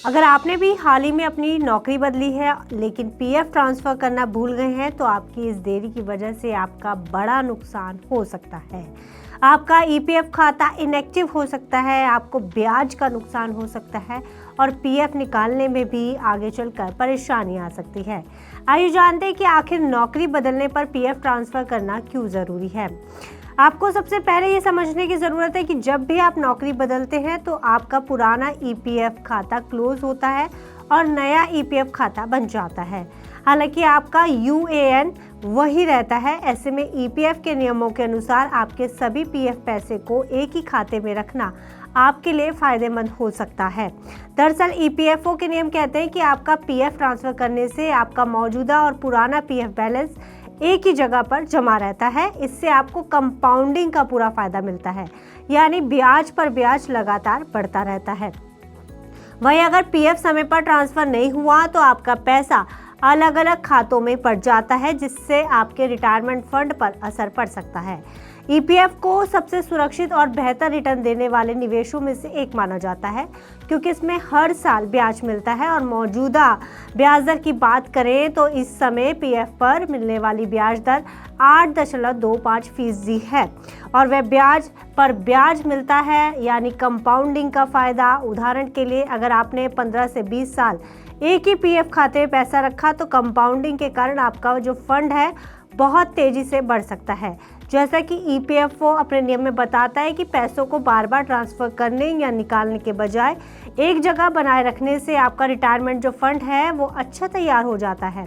अगर आपने भी हाल ही में अपनी नौकरी बदली है लेकिन पीएफ ट्रांसफ़र करना भूल गए हैं तो आपकी इस देरी की वजह से आपका बड़ा नुकसान हो सकता है। आपका ईपीएफ खाता इनएक्टिव हो सकता है, आपको ब्याज का नुकसान हो सकता है और पीएफ निकालने में भी आगे चलकर परेशानी आ सकती है। आइए जानते हैं कि आखिर नौकरी बदलने पर पीएफ ट्रांसफ़र करना क्यों ज़रूरी है। आपको सबसे पहले ये समझने की ज़रूरत है कि जब भी आप नौकरी बदलते हैं तो आपका पुराना ईपीएफ खाता क्लोज होता है और नया ईपीएफ खाता बन जाता है। हालांकि आपका यूएएन वही रहता है। ऐसे में ईपीएफ के नियमों के अनुसार आपके सभी पीएफ पैसे को एक ही खाते में रखना आपके लिए फ़ायदेमंद हो सकता है। दरअसल ईपीएफओ के नियम कहते हैं कि आपका पीएफ ट्रांसफ़र करने से आपका मौजूदा और पुराना पीएफ बैलेंस एक ही जगह पर जमा रहता है। इससे आपको कंपाउंडिंग का पूरा फायदा मिलता है, यानी ब्याज पर ब्याज लगातार बढ़ता रहता है। वहीं अगर पीएफ समय पर ट्रांसफर नहीं हुआ तो आपका पैसा अलग अलग खातों में पड़ जाता है, जिससे आपके रिटायरमेंट फंड पर असर पड़ सकता है। ईपीएफ को सबसे सुरक्षित और बेहतर रिटर्न देने वाले निवेशों में से एक माना जाता है, क्योंकि इसमें हर साल ब्याज मिलता है। और मौजूदा ब्याज दर की बात करें तो इस समय पीएफ पर मिलने वाली ब्याज दर 8.25% है और वह ब्याज पर ब्याज मिलता है, यानी कंपाउंडिंग का फायदा। उदाहरण के लिए अगर आपने 15 से 20 साल एक ही पीएफ खाते में पैसा रखा तो कंपाउंडिंग के कारण आपका जो फंड है बहुत तेजी से बढ़ सकता है। जैसा कि ईपीएफओ अपने नियम में बताता है कि पैसों को बार बार ट्रांसफ़र करने या निकालने के बजाय एक जगह बनाए रखने से आपका रिटायरमेंट जो फंड है वो अच्छा तैयार हो जाता है।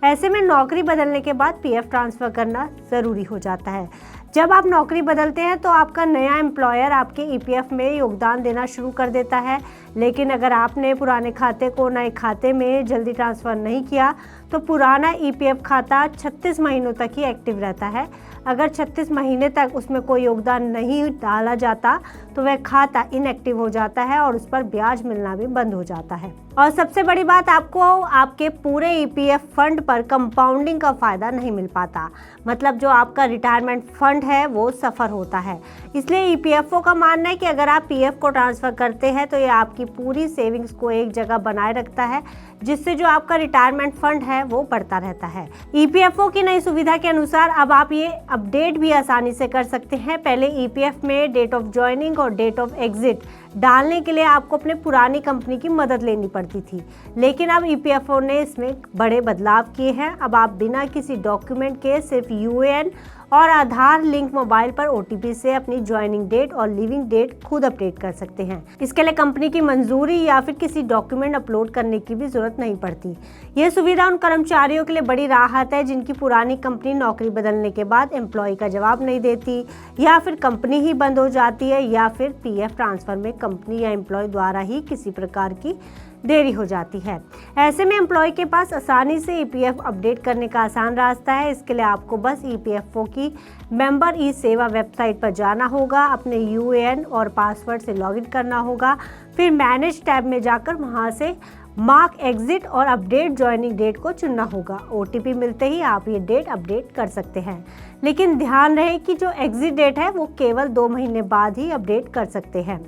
ऐसे में नौकरी बदलने के बाद पीएफ ट्रांसफ़र करना ज़रूरी हो जाता है। जब आप नौकरी बदलते हैं तो आपका नया एम्प्लॉयर आपके ईपीएफ में योगदान देना शुरू कर देता है, लेकिन अगर आपने पुराने खाते को नए खाते में जल्दी ट्रांसफ़र नहीं किया तो पुराना ईपीएफ खाता 36 महीनों तक ही एक्टिव रहता है। अगर 36 महीने तक उसमें कोई योगदान नहीं डाला जाता तो वह खाता इनएक्टिव हो जाता है और उस पर ब्याज मिलना भी बंद हो जाता है। और सबसे बड़ी बात, आपको आपके पूरे ईपीएफ फंड पर कंपाउंडिंग का फ़ायदा नहीं मिल पाता, मतलब जो आपका रिटायरमेंट फंड है वो सफ़र होता है। इसलिए ईपीएफओ का मानना है कि अगर आप पीएफ को ट्रांसफ़र करते हैं तो ये आपकी पूरी सेविंग्स को एक जगह बनाए रखता है, जिससे जो आपका रिटायरमेंट फंड है वो बढ़ता रहता है। ईपीएफओ की नई सुविधा के अनुसार अब आप ये अपडेट भी आसानी से कर सकते हैं। पहले ईपीएफ में डेट ऑफ ज्वाइनिंग और डेट ऑफ एग्जिट डालने के लिए आपको अपने पुरानी कंपनी की मदद लेनी पड़ती थी, लेकिन अब ईपीएफओ ने इसमें बड़े बदलाव किए हैं। अब आप बिना किसी डॉक्यूमेंट के सिर्फ यूएएन और आधार लिंक मोबाइल पर ओटीपी से अपनी ज्वाइनिंग डेट और लीविंग डेट खुद अपडेट कर सकते हैं। इसके लिए कंपनी की मंजूरी या फिर किसी डॉक्यूमेंट अपलोड करने की भी जरूरत नहीं पड़ती। यह सुविधा उन कर्मचारियों के लिए बड़ी राहत है जिनकी पुरानी कंपनी नौकरी बदलने के बाद एम्प्लॉय का जवाब नहीं देती, या फिर कंपनी ही बंद हो जाती है, या फिर पीएफ ट्रांसफर में कंपनी या एम्प्लॉय द्वारा ही किसी प्रकार की देरी हो जाती है। ऐसे में एम्प्लॉय के पास आसानी से ईपीएफ अपडेट करने का आसान रास्ता है। इसके लिए आपको बस ईपीएफओ की मेंबर ई सेवा वेबसाइट पर जाना होगा, अपने यूएएन और पासवर्ड से लॉगिन करना होगा, फिर मैनेज टैब में जाकर वहां से मार्क एग्जिट और अपडेट ज्वाइनिंग डेट को चुनना होगा। ओटीपी मिलते ही आप ये डेट अपडेट कर सकते हैं, लेकिन ध्यान रहे कि जो एग्जिट डेट है वो केवल 2 महीने बाद ही अपडेट कर सकते हैं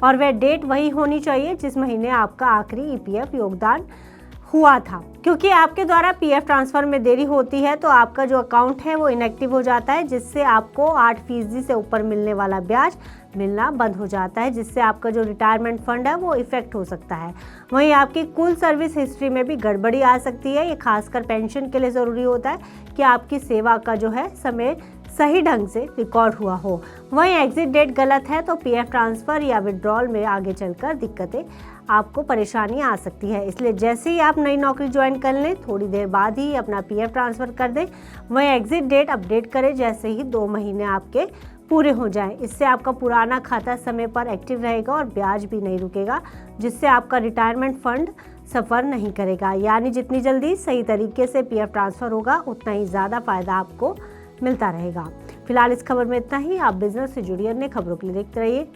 और वह डेट वही होनी चाहिए जिस महीने आपका आखिरी ईपीएफ योगदान हुआ था। क्योंकि आपके द्वारा पीएफ ट्रांसफ़र में देरी होती है तो आपका जो अकाउंट है वो इनएक्टिव हो जाता है, जिससे आपको 8% से ऊपर मिलने वाला ब्याज मिलना बंद हो जाता है, जिससे आपका जो रिटायरमेंट फंड है वो इफेक्ट हो सकता है। वहीं आपकी कुल सर्विस हिस्ट्री में भी गड़बड़ी आ सकती है। ये खासकर पेंशन के लिए ज़रूरी होता है कि आपकी सेवा का जो है समय सही ढंग से रिकॉर्ड हुआ हो। वहीं एग्जिट डेट गलत है तो पीएफ ट्रांसफ़र या विड्रॉल में आगे चलकर दिक्कतें आपको परेशानी आ सकती है। इसलिए जैसे ही आप नई नौकरी ज्वाइन कर लें, थोड़ी देर बाद ही अपना पीएफ ट्रांसफ़र कर दें। वहीं एग्जिट डेट अपडेट करें जैसे ही 2 महीने आपके पूरे हो जाएं। इससे आपका पुराना खाता समय पर एक्टिव रहेगा और ब्याज भी नहीं रुकेगा, जिससे आपका रिटायरमेंट फंड सफ़र नहीं करेगा। यानी जितनी जल्दी सही तरीके से पीएफ ट्रांसफ़र होगा उतना ही ज़्यादा फ़ायदा आपको मिलता रहेगा। फिलहाल इस खबर में इतना ही। आप बिजनेस से जुड़ी अन्य खबरों के लिए देखते रहिए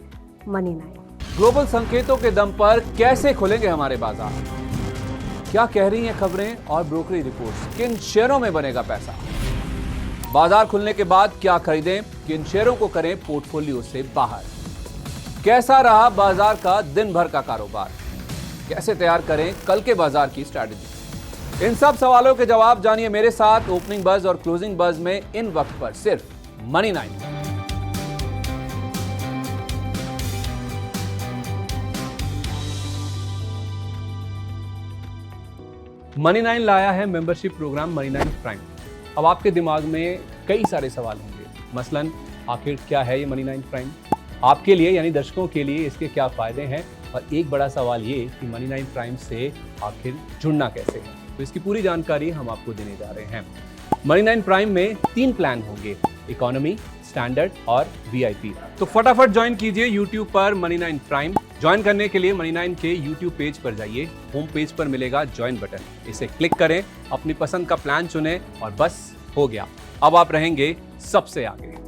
मनी 9। ग्लोबल संकेतों के दम पर कैसे खुलेंगे हमारे बाजार? क्या कह रही हैं खबरें और ब्रोकरी रिपोर्ट्स? किन शेयरों में बनेगा पैसा? बाजार खुलने के बाद क्या खरीदें, किन शेयरों को करें पोर्टफोलियो से बाहर? कैसा रहा बाजार का दिन भर का कारोबार? कैसे तैयार करें कल के बाजार की स्ट्रैटेजी। इन सब सवालों के जवाब जानिए मेरे साथ ओपनिंग बज और क्लोजिंग बज में इन वक्त पर सिर्फ मनी 9। मनी 9 लाया है मेंबरशिप प्रोग्राम मनी 9 प्राइम। अब आपके दिमाग में कई सारे सवाल होंगे, मसलन आखिर क्या है ये मनी 9 प्राइम, आपके लिए यानी दर्शकों के लिए इसके क्या फायदे हैं, और एक बड़ा सवाल ये कि मनी 9 प्राइम से आखिर जुड़ना कैसे है। तो इसकी पूरी जानकारी हम आपको देने जा रहे हैं। मनी 9 प्राइम में 3 प्लान होंगे, इकोनॉमी, स्टैंडर्ड और वीआईपी। तो फटाफट ज्वाइन कीजिए YouTube पर मनी 9 प्राइम। ज्वाइन करने के लिए मनी 9 के YouTube पेज पर जाइए, होम पेज पर मिलेगा ज्वाइन बटन, इसे क्लिक करें, अपनी पसंद का प्लान चुनें और बस हो गया, अब आप रहेंगे सबसे आगे।